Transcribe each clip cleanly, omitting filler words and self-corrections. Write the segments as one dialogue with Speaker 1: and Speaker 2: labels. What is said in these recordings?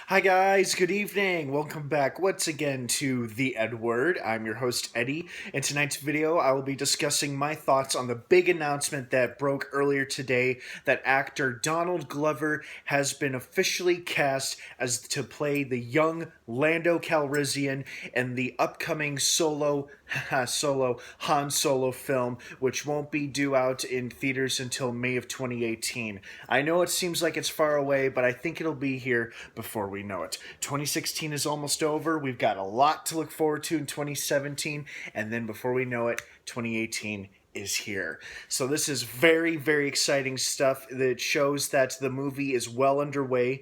Speaker 1: Hi guys, good evening. Welcome back once again to the EdWord. I'm your host Eddie. In tonight's video, I will be discussing my thoughts on the big announcement that broke earlier today that actor Donald Glover has been officially cast as to play the young Lando Calrissian in the upcoming solo Han Solo film, which won't be due out in theaters until May of 2018. I know it seems like it's far away, but I think it'll be here before we know it. 2016 is almost over. We've got a lot to look forward to in 2017, and then before we know it, 2018 is here. So this is very, very exciting stuff that shows that the movie is well underway.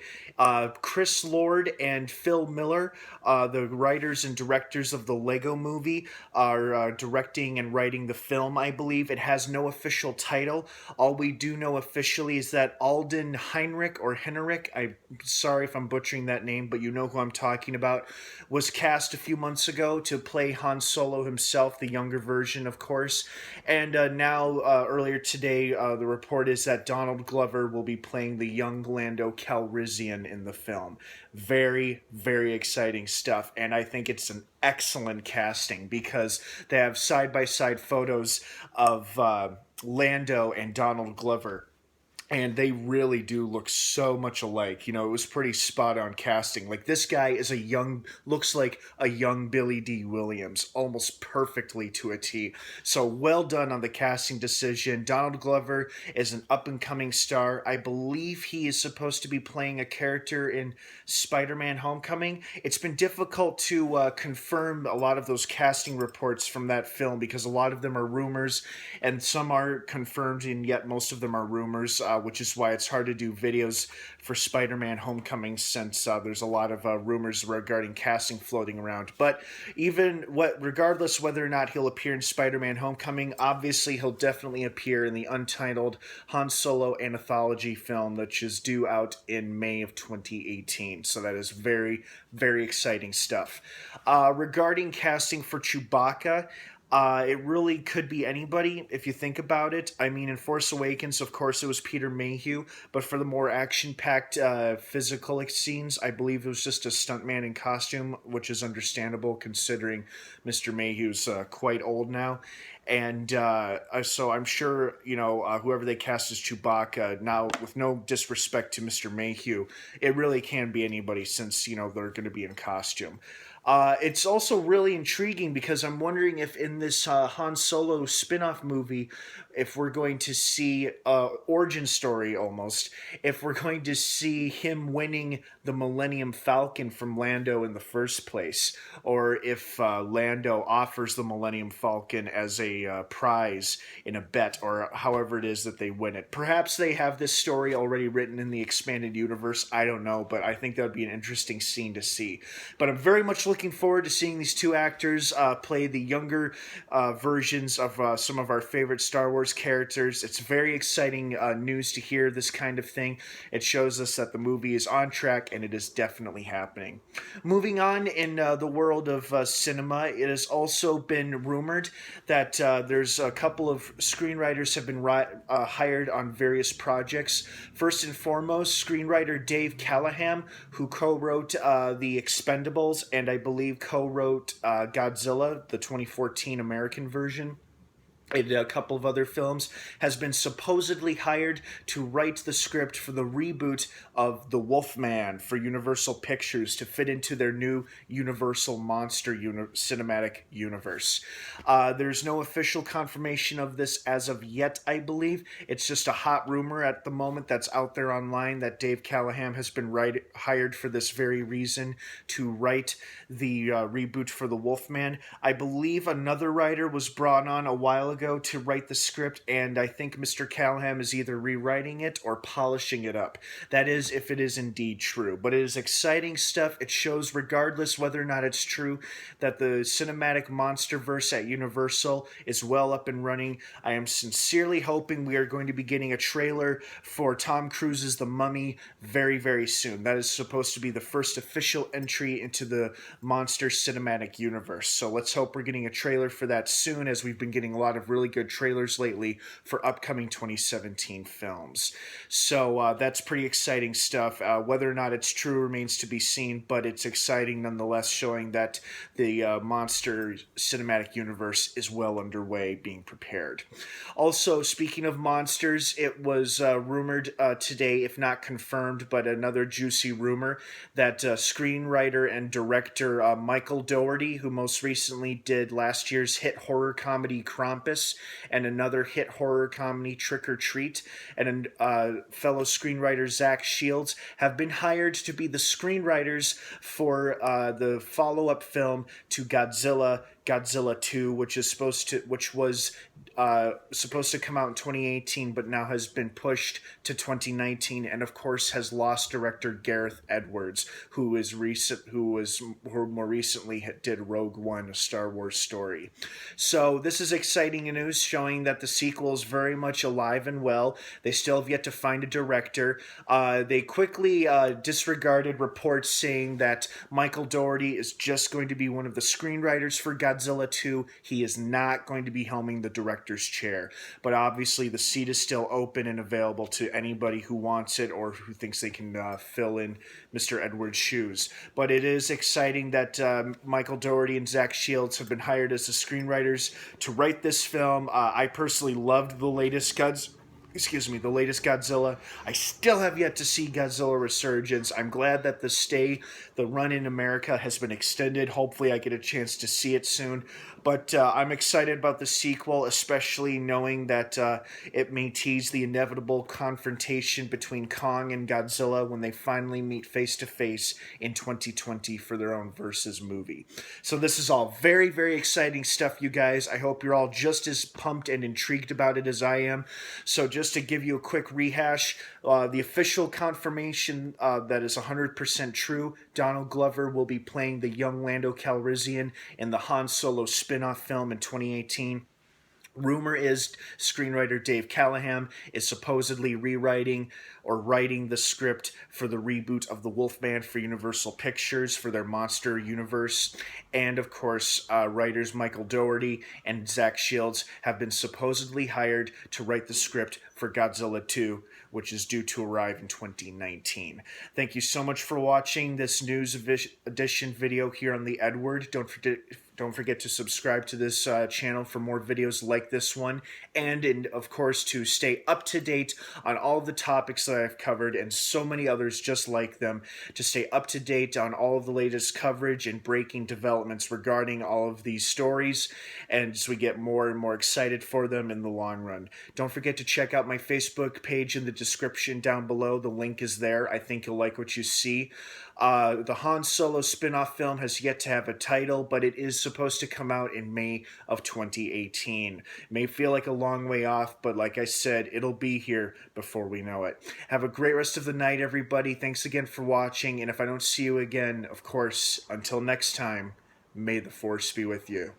Speaker 1: Chris Lord and Phil Miller, the writers and directors of the Lego movie, are directing and writing the film, I believe. It has no official title. All we do know officially is that Alden Henrik, I'm sorry if I'm butchering that name, but you know who I'm talking about, was cast a few months ago to play Han Solo himself, the younger version, of course. And now, earlier today, the report is that Donald Glover will be playing the young Lando Calrissian in the film. Very, very exciting stuff. And I think it's an excellent casting because they have side-by-side photos of Lando and Donald Glover. And they really do look so much alike. You know, it was pretty spot on casting. Like, this guy is looks like a young Billy D. Williams, almost perfectly to a T. So well done on the casting decision. Donald Glover is an up and coming star. I believe he is supposed to be playing a character in Spider-Man Homecoming. It's been difficult to confirm a lot of those casting reports from that film because a lot of them are rumors and some are confirmed, and yet most of them are rumors. Which is why it's hard to do videos for Spider-Man Homecoming since there's a lot of rumors regarding casting floating around. But regardless whether or not he'll appear in Spider-Man Homecoming, obviously he'll definitely appear in the untitled Han Solo anthology film, which is due out in May of 2018. So that is very, very exciting stuff. Regarding casting for Chewbacca, it really could be anybody if you think about it. I mean, in Force Awakens, of course, it was Peter Mayhew, but for the more action-packed physical scenes, I believe it was just a stuntman in costume, which is understandable considering Mr. Mayhew's quite old now. And so I'm sure, whoever they cast as Chewbacca, now with no disrespect to Mr. Mayhew, it really can be anybody since, they're going to be in costume. It's also really intriguing because I'm wondering if in this Han Solo spin-off movie, if we're going to see origin story almost, if we're going to see him winning the Millennium Falcon from Lando in the first place, or if Lando offers the Millennium Falcon as a prize in a bet, or however it is that they win it. Perhaps they have this story already written in the expanded universe. I don't know, but I think that would be an interesting scene to see. But I'm very much looking forward to seeing these two actors play the younger versions of some of our favorite Star Wars characters. It's very exciting news to hear this kind of thing. It shows us that the movie is on track and it is definitely happening. Moving on in the world of cinema, it has also been rumored that there's a couple of screenwriters have been hired on various projects. First and foremost, screenwriter Dave Callahan, who co-wrote The Expendables and I believe co-wrote Godzilla, the 2014 American version, and a couple of other films, has been supposedly hired to write the script for the reboot of The Wolfman for Universal Pictures to fit into their new Universal Monster cinematic universe. There's no official confirmation of this as of yet, I believe. It's just a hot rumor at the moment that's out there online that Dave Callahan has been hired for this very reason to write the reboot for The Wolfman. I believe another writer was brought on a while ago to write the script, and I think Mr. Callahan is either rewriting it or polishing it up. That is, if it is indeed true. But it is exciting stuff. It shows, regardless whether or not it's true, that the cinematic monsterverse at Universal is well up and running. I am sincerely hoping we are going to be getting a trailer for Tom Cruise's The Mummy very, very soon. That is supposed to be the first official entry into the Monster cinematic universe. So let's hope we're getting a trailer for that soon, as we've been getting a lot of of really good trailers lately for upcoming 2017 films. So that's pretty exciting stuff. Whether or not it's true remains to be seen, but it's exciting nonetheless, showing that the monster cinematic universe is well underway, being prepared. Also, speaking of monsters, it was rumored today, if not confirmed, but another juicy rumor that screenwriter and director Michael Dougherty, who most recently did last year's hit horror comedy Krampus and another hit horror comedy Trick or Treat, and fellow screenwriter Zach Shields, have been hired to be the screenwriters for the follow-up film to Godzilla 2, which was supposed to come out in 2018, but now has been pushed to 2019, and of course has lost director Gareth Edwards, who more recently did Rogue One, a Star Wars story. So this is exciting news, showing that the sequel is very much alive and well. They still have yet to find a director. They quickly disregarded reports saying that Michael Dougherty is just going to be one of the screenwriters for Godzilla 2. He is not going to be helming the director's chair. But obviously the seat is still open and available to anybody who wants it or who thinks they can fill in Mr. Edwards' shoes. But it is exciting that Michael Dougherty and Zach Shields have been hired as the screenwriters to write this film. I personally loved the latest Godzilla. I still have yet to see Godzilla Resurgence. I'm glad that the run in America has been extended. Hopefully I get a chance to see it soon. But I'm excited about the sequel, especially knowing that it may tease the inevitable confrontation between Kong and Godzilla when they finally meet face-to-face in 2020 for their own Versus movie. So this is all very, very exciting stuff, you guys. I hope you're all just as pumped and intrigued about it as I am. So just to give you a quick rehash, the official confirmation that is 100% true, Donald Glover will be playing the young Lando Calrissian in the Han Solo spinoff film in 2018. Rumor is screenwriter Dave Callahan is supposedly rewriting or writing the script for the reboot of The Wolfman for Universal Pictures for their monster universe. And of course, writers Michael Dougherty and Zach Shields have been supposedly hired to write the script for Godzilla 2, which is due to arrive in 2019. Thank you so much for watching this news edition video here on the EdWord. Don't forget to subscribe to this channel for more videos like this one, and of course to stay up to date on all the topics that I've covered and so many others just like them, to stay up to date on all of the latest coverage and breaking developments regarding all of these stories, and as we get more and more excited for them in the long run. Don't forget to check out my Facebook page in the description down below. The link is there. I think you'll like what you see. The Han Solo spin-off film has yet to have a title, but it is supposed to come out in May of 2018. It may feel like a long way off, but like I said, it'll be here before we know it. Have a great rest of the night, everybody. Thanks again for watching, and if I don't see you again, of course, until next time, may the Force be with you.